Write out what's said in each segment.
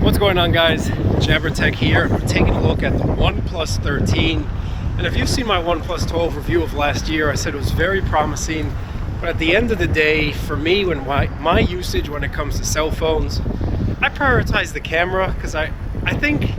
What's going on, guys? JabberTech here. We're taking a look at the OnePlus 13. And if you've seen my OnePlus 12 review of last year, I said it was very promising. But at the end of the day, for me, when my usage when it comes to cell phones, I prioritize the camera because I think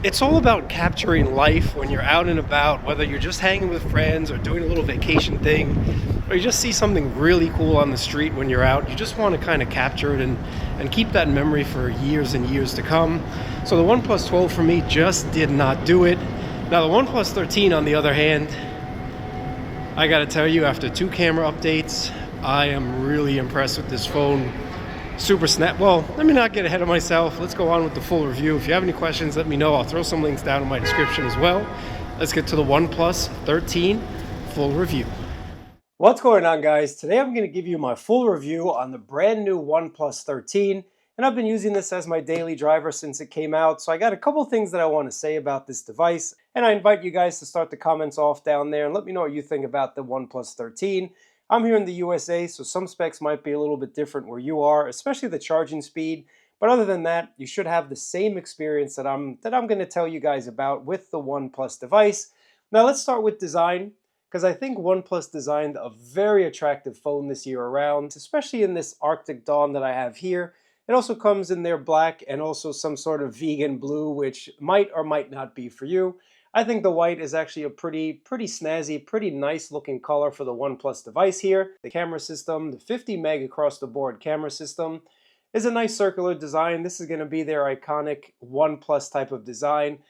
it's all about capturing life when you're out and about, whether you're just hanging with friends or doing a little vacation thing, or you just see something really cool on the street when you're out. You just want to kind of capture it and keep that memory for years and years to come. So the OnePlus 12 for me just did not do it. Now the OnePlus 13, on the other hand, I gotta tell you, after 2 camera updates, I am really impressed with this phone. Super snap. Well, let me not get ahead of myself. Let's go on with the full review. If you have any questions, let me know. I'll throw some links down in my description as well. Let's get to the OnePlus 13 full review. What's going on, guys? Today I'm going to give you my full review on the brand new OnePlus 13, and I've been using this as my daily driver since it came out, so I got a couple things that I want to say about this device, and I invite you guys to start the comments off down there and let me know what you think about the OnePlus 13. I'm here in the USA, so some specs might be a little bit different where you are, especially the charging speed, but other than that, you should have the same experience that I'm going to tell you guys about with the OnePlus device. Now let's start with design, because I think OnePlus designed a very attractive phone this year around, especially in this Arctic Dawn that I have here. It also comes in their black and also some sort of vegan blue, which might or might not be for you. I think the white is actually a pretty snazzy, pretty nice looking color for the OnePlus device here. The camera system, the 50 meg across the board camera system, is a nice circular design. This is going to be their iconic OnePlus type of design.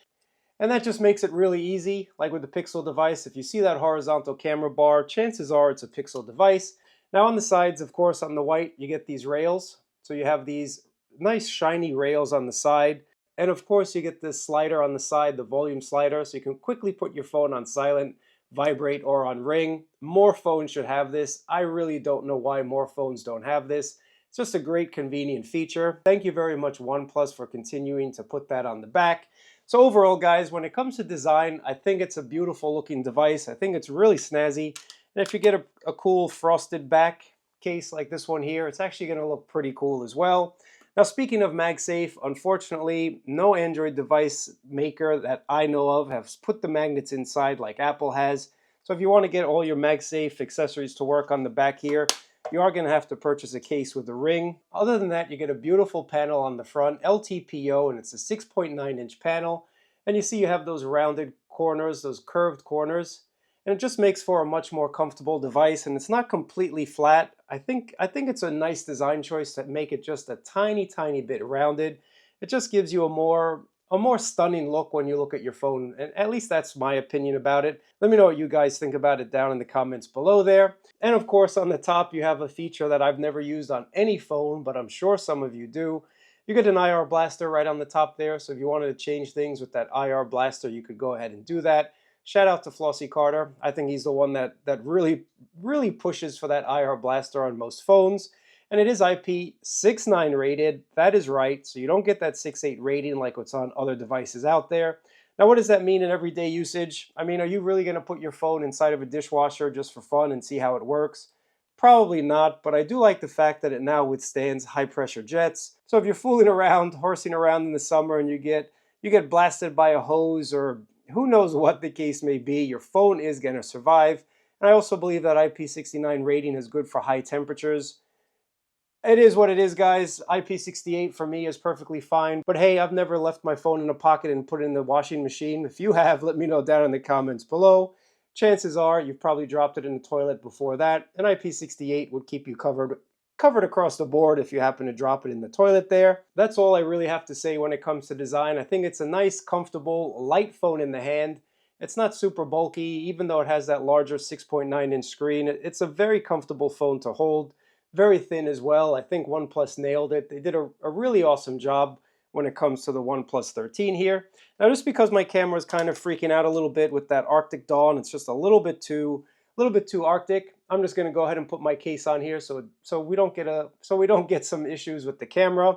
And that just makes it really easy, like with the Pixel device. If you see that horizontal camera bar, chances are it's a Pixel device. Now on the sides, of course, on the white, you get these rails. So you have these nice shiny rails on the side. And of course, you get this slider on the side, the volume slider, so you can quickly put your phone on silent, vibrate, or on ring. More phones should have this. I really don't know why more phones don't have this. It's just a great convenient feature. Thank you very much, OnePlus, for continuing to put that on the back. So overall, guys, when it comes to design, I think it's a beautiful looking device. I think it's really snazzy. And if you get a cool frosted back case like this one here, it's actually going to look pretty cool as well. Now, speaking of MagSafe, unfortunately, no Android device maker that I know of has put the magnets inside like Apple has. So if you want to get all your MagSafe accessories to work on the back here, you are going to have to purchase a case with a ring. Other than that, you get a beautiful panel on the front, LTPO, and it's a 6.9-inch panel. And you see you have those rounded corners, those curved corners. And it just makes for a much more comfortable device, and it's not completely flat. I think it's a nice design choice to make it just a tiny bit rounded. It just gives you a more stunning look when you look at your phone, and at least that's my opinion about it. Let me know what you guys think about it down in the comments below there. And of course, on the top, you have a feature that I've never used on any phone, but I'm sure some of you do. You get an IR blaster right on the top there, so if you wanted to change things with that IR blaster, you could go ahead and do that. Shout out to Flossie Carter. I think he's the one that really pushes for that IR blaster on most phones. And it is IP69 rated. That is right. So you don't get that 6.8 rating like what's on other devices out there. Now, what does that mean in everyday usage? I mean, are you really going to put your phone inside of a dishwasher just for fun and see how it works? Probably not, but I do like the fact that it now withstands high pressure jets. So if you're fooling around, horsing around in the summer and you get blasted by a hose or who knows what the case may be, your phone is going to survive. And I also believe that IP69 rating is good for high temperatures. It is what it is, guys. IP68 for me is perfectly fine. But hey, I've never left my phone in a pocket and put it in the washing machine. If you have, let me know down in the comments below. Chances are you've probably dropped it in the toilet before that. And IP68 would keep you covered across the board if you happen to drop it in the toilet there. That's all I really have to say when it comes to design. I think it's a nice, comfortable, light phone in the hand. It's not super bulky, even though it has that larger 6.9-inch screen. It's a very comfortable phone to hold. Very thin as well. I think OnePlus nailed it. They did a really awesome job when it comes to the OnePlus 13 here. Now, just because my camera is kind of freaking out a little bit with that Arctic Dawn, it's just a little bit too Arctic. I'm just going to go ahead and put my case on here so we don't get some issues with the camera.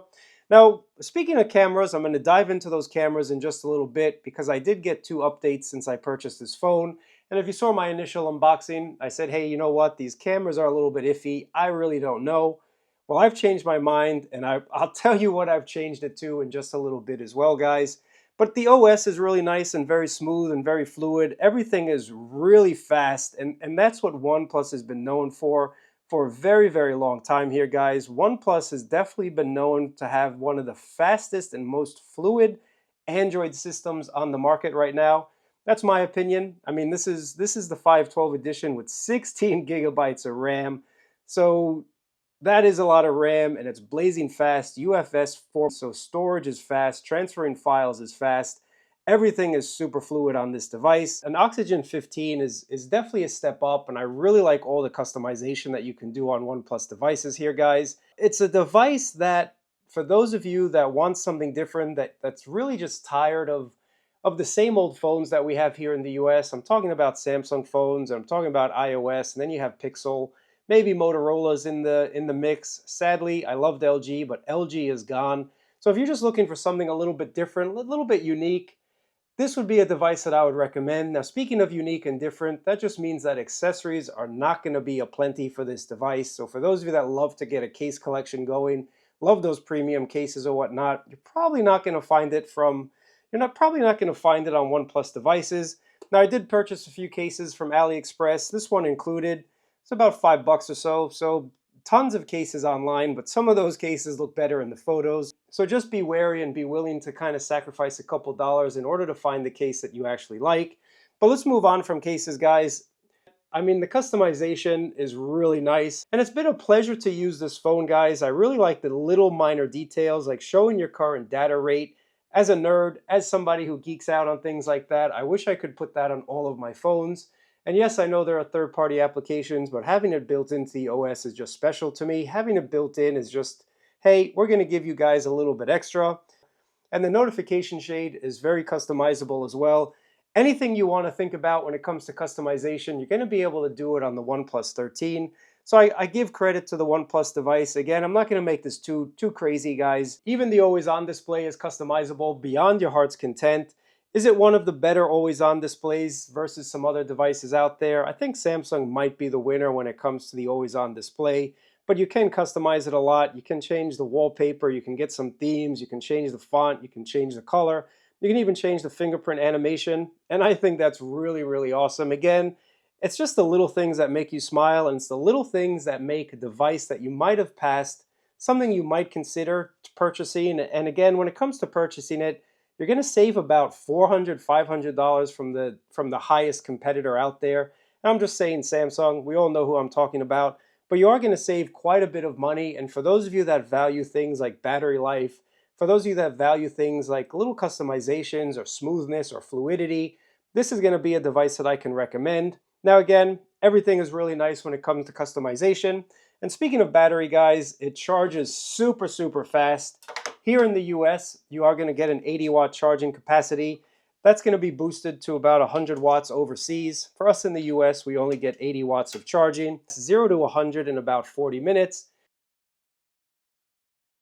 Now, speaking of cameras, I'm going to dive into those cameras in just a little bit because I did get 2 updates since I purchased this phone. And if you saw my initial unboxing, I said, hey, you know what? These cameras are a little bit iffy. I really don't know. Well, I've changed my mind, and I'll tell you what I've changed it to in just a little bit as well, guys. But the OS is really nice and very smooth and very fluid. Everything is really fast, and that's what OnePlus has been known for a very, very long time here, guys. OnePlus has definitely been known to have one of the fastest and most fluid Android systems on the market right now. That's my opinion. I mean, this is the 512 edition with 16 gigabytes of RAM. So that is a lot of RAM, and it's blazing fast. UFS 4, so storage is fast, transferring files is fast. Everything is super fluid on this device. An Oxygen 15 is definitely a step up, and I really like all the customization that you can do on OnePlus devices here, guys. It's a device that, for those of you that want something different, that's really just tired of the same old phones that we have here in the US. I'm talking about Samsung phones, and I'm talking about iOS, and then you have Pixel. Maybe Motorola's in the mix. Sadly, I loved LG, but LG is gone. So if you're just looking for something a little bit different, a little bit unique, this would be a device that I would recommend. Now, speaking of unique and different, that just means that accessories are not going to be aplenty for this device. So for those of you that love to get a case collection going, love those premium cases or whatnot, you're probably not going to find it on OnePlus devices. Now, I did purchase a few cases from AliExpress, this one included. It's about $5 or so. So tons of cases online, but some of those cases look better in the photos. So just be wary and be willing to kind of sacrifice a couple dollars in order to find the case that you actually like. But let's move on from cases, guys. I mean, the customization is really nice, and it's been a pleasure to use this phone, guys. I really like the little minor details, like showing your current data rate. As a nerd, as somebody who geeks out on things like that, I wish I could put that on all of my phones. And yes, I know there are third-party applications, but having it built into the OS is just special to me. Having it built in is just, hey, we're going to give you guys a little bit extra. And the notification shade is very customizable as well. Anything you want to think about when it comes to customization, you're going to be able to do it on the OnePlus 13. So I give credit to the OnePlus device. Again, I'm not going to make this too crazy, guys. Even the always-on display is customizable beyond your heart's content. Is it one of the better always-on displays versus some other devices out there? I think Samsung might be the winner when it comes to the always-on display, but you can customize it a lot. You can change the wallpaper, you can get some themes, you can change the font, you can change the color, you can even change the fingerprint animation, and I think that's really, really awesome. Again, it's just the little things that make you smile, and it's the little things that make a device that you might have passed something you might consider purchasing. And again, when it comes to purchasing it, you're going to save about $400, $500 from the highest competitor out there. And I'm just saying Samsung, we all know who I'm talking about, but you are going to save quite a bit of money. And for those of you that value things like battery life, for those of you that value things like little customizations or smoothness or fluidity, this is going to be a device that I can recommend. Now again, everything is really nice when it comes to customization. And speaking of battery, guys, it charges super, super fast. Here in the US, you are going to get an 80-watt charging capacity. That's going to be boosted to about 100 watts overseas. For us in the US, we only get 80 watts of charging. It's 0 to 100 in about 40 minutes.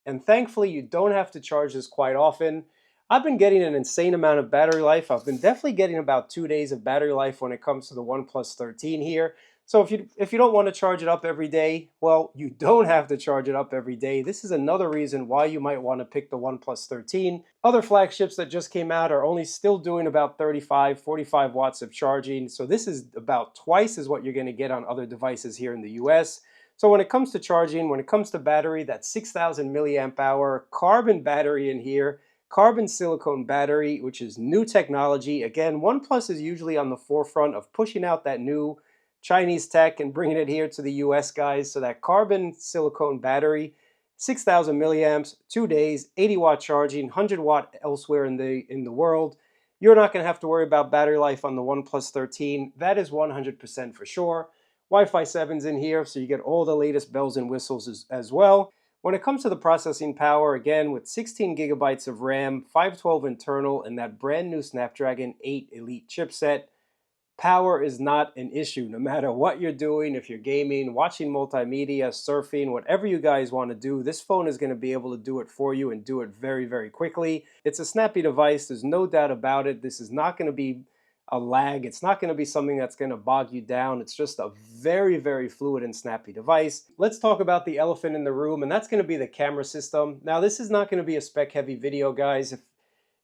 And thankfully, you don't have to charge this quite often. I've been getting an insane amount of battery life. I've been definitely getting about 2 days of battery life when it comes to the OnePlus 13 here. So if you don't want to charge it up every day, well, you don't have to charge it up every day. This is another reason why you might want to pick the OnePlus 13. Other flagships that just came out are only still doing about 35, 45 watts of charging. So this is about twice as what you're going to get on other devices here in the US. So when it comes to charging, when it comes to battery, that 6,000 milliamp hour carbon battery in here, carbon silicone battery, which is new technology. Again, OnePlus is usually on the forefront of pushing out that new Chinese tech and bringing it here to the US, guys. So that carbon silicone battery, 6,000 milliamps, 2 days, 80-watt charging, 100 watt elsewhere in the world. You're not going to have to worry about battery life on the OnePlus 13. That is 100% for sure. Wi-Fi 7's in here, so you get all the latest bells and whistles as well. When it comes to the processing power, again, with 16 gigabytes of RAM, 512 internal, and that brand new Snapdragon 8 Elite chipset, power is not an issue. No matter what you're doing, if you're gaming, watching multimedia, surfing, whatever you guys want to do, this phone is going to be able to do it for you and do it very, very quickly. It's a snappy device. There's no doubt about it. This is not going to be a lag. It's not going to be something that's going to bog you down. It's just a very, very fluid and snappy device. Let's talk about the elephant in the room, and that's going to be the camera system. Now, this is not going to be a spec-heavy video, guys.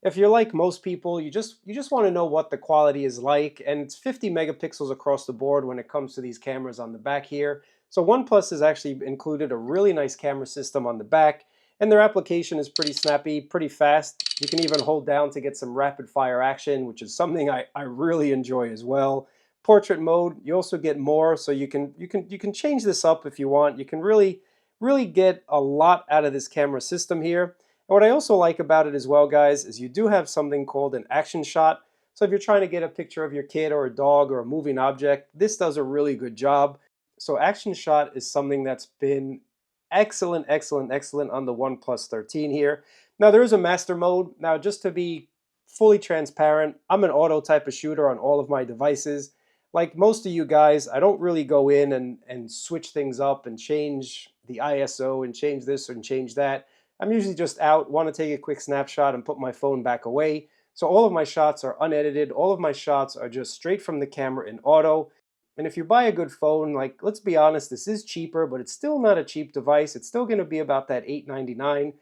If you're like most people, you just want to know what the quality is like, and it's 50 megapixels across the board when it comes to these cameras on the back here. So OnePlus has actually included a really nice camera system on the back, and their application is pretty snappy, pretty fast. You can even hold down to get some rapid fire action, which is something I really enjoy as well. Portrait mode, you also get more, so you can change this up if you want. You can really get a lot out of this camera system here. And what I also like about it as well, guys, is you do have something called an action shot. So if you're trying to get a picture of your kid or a dog or a moving object, this does a really good job. So action shot is something that's been excellent on the OnePlus 13 here. Now there is a master mode. Now just to be fully transparent, I'm an auto type of shooter on all of my devices. Like most of you guys, I don't really go in and switch things up and change the ISO and change this and change that. I'm usually just out, want to take a quick snapshot and put my phone back away. So all of my shots are unedited. All of my shots are just straight from the camera in auto. And if you buy a good phone, like, let's be honest, this is cheaper, but it's still not a cheap device. It's still going to be about that $899.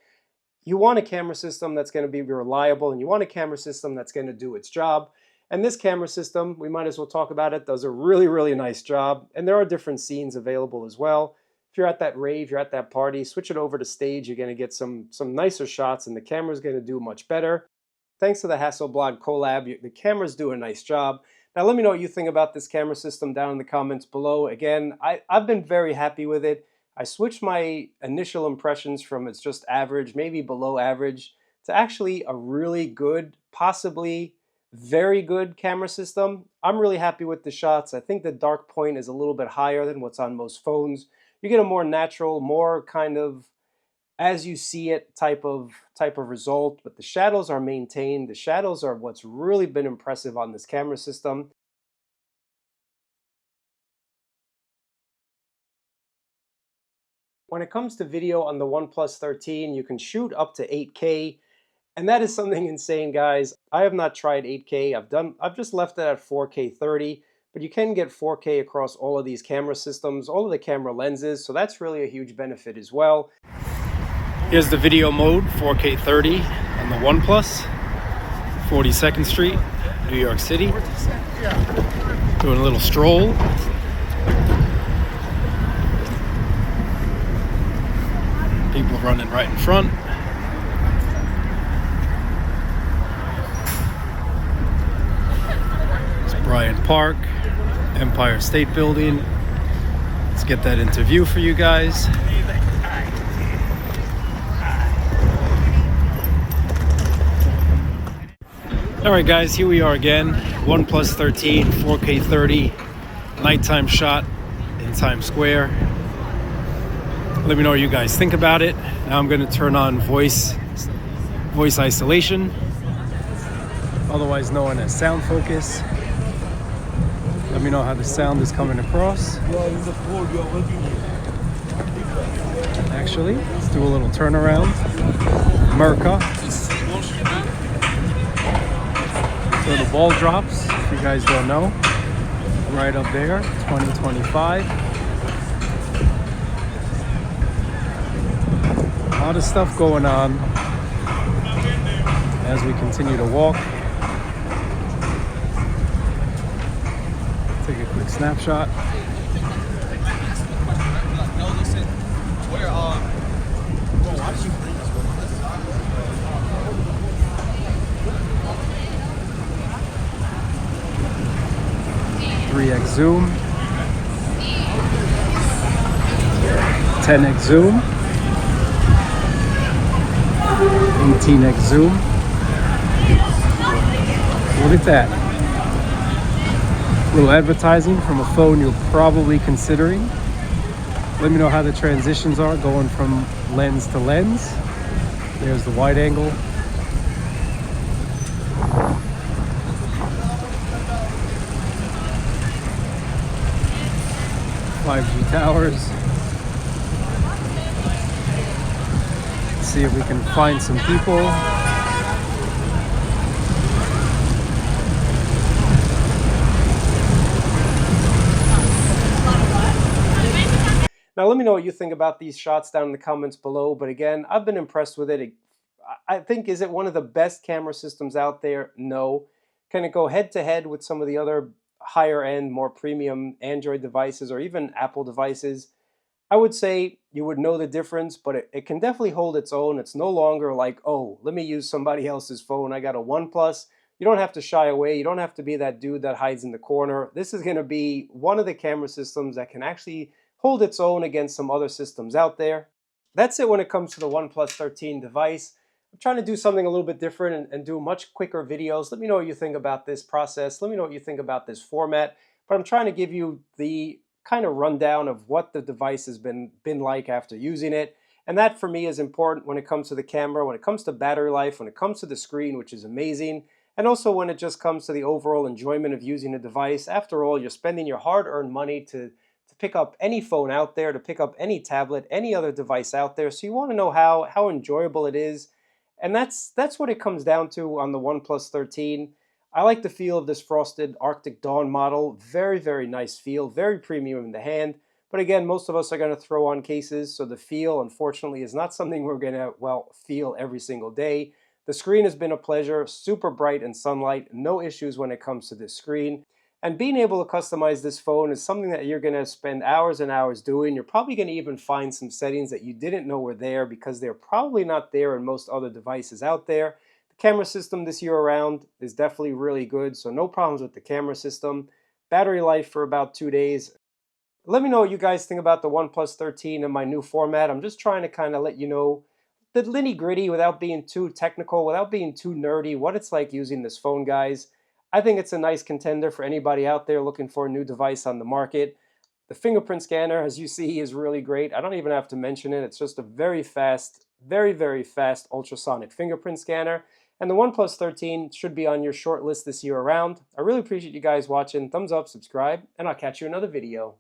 You want a camera system that's going to be reliable, and you want a camera system that's going to do its job. And this camera system, we might as well talk about it, does a really nice job. And there are different scenes available as well. If you're at that rave, you're at that party, switch it over to stage, you're going to get some nicer shots, and the camera's going to do much better. Thanks to the Hasselblad collab, the cameras do a nice job. Now let me know what you think about this camera system down in the comments below. Again, I've been very happy with it. I switched my initial impressions from it's just average, maybe below average, to actually a really good, possibly very good camera system. I'm really happy with the shots. I think the dark point is a little bit higher than what's on most phones. You get a more natural, more kind of as you see it type of result, but the shadows are maintained. The shadows are what's really been impressive on this camera system. When it comes to video on the OnePlus 13, you can shoot up to 8K, and that is something insane, guys. I have not tried 8K. I've just left it at 4K 30, but you can get 4K across all of these camera systems, all of the camera lenses, so that's really a huge benefit as well. Here's the video mode, 4K 30 on the OnePlus, 42nd Street, New York City. Doing a little stroll. People running right in front. It's Bryant Park, Empire State Building. Let's get that into view for you guys. Alright guys, here we are again, OnePlus 13, 4K 30, nighttime shot in Times Square. Let me know what you guys think about it. Now I'm going to turn on voice isolation, otherwise known as sound focus. Let me know how the sound is coming across. Actually, let's do a little turnaround. America. So the ball drops, if you guys don't know, right up there, 2025. A lot of stuff going on as we continue to walk. Take a quick snapshot. 3x zoom, 10x zoom, 18x zoom. Look at that. A little advertising from a phone you're probably considering. Let me know how the transitions are going from lens to lens. There's the wide angle. 5G towers. Let's see if we can find some people. Now let me know what you think about these shots down in the comments below. But again, I've been impressed with it. I think, is it one of the best camera systems out there? No. Can it go head to head with some of the other higher end, more premium Android devices or even Apple devices? I would say you would know the difference, but it can definitely hold its own. It's no longer like, oh, let me use somebody else's phone. I got a OnePlus. You don't have to shy away. You don't have to be that dude that hides in the corner. This is going to be one of the camera systems that can actually hold its own against some other systems out there. That's it when it comes to the OnePlus 13 device. I'm trying to do something a little bit different and do much quicker videos. Let me know what you think about this process. Let me know what you think about this format. But I'm trying to give you the kind of rundown of what the device has been like after using it. And that for me is important when it comes to the camera, when it comes to battery life, when it comes to the screen, which is amazing, and also when it just comes to the overall enjoyment of using a device. After all, you're spending your hard-earned money to pick up any phone out there, to pick up any tablet, any other device out there. So you want to know how enjoyable it is. And that's what it comes down to on the OnePlus 13. I like the feel of this frosted Arctic Dawn model. Very, very nice feel, very premium in the hand. But again, most of us are going to throw on cases, so the feel, unfortunately, is not something we're going to, well, feel every single day. The screen has been a pleasure, super bright in sunlight, no issues when it comes to this screen. And being able to customize this phone is something that you're going to spend hours and hours doing. You're probably going to even find some settings that you didn't know were there because they're probably not there in most other devices out there. The camera system this year around is definitely really good, so no problems with the camera system. Battery life for about 2 days. Let me know what you guys think about the OnePlus 13 and my new format. I'm just trying to kind of let you know the nitty-gritty without being too technical, without being too nerdy, what it's like using this phone, guys. I think it's a nice contender for anybody out there looking for a new device on the market. The fingerprint scanner, as you see, is really great. I don't even have to mention it. It's just a very fast, very, very fast ultrasonic fingerprint scanner. And the OnePlus 13 should be on your short list this year around. I really appreciate you guys watching. Thumbs up, subscribe, and I'll catch you in another video.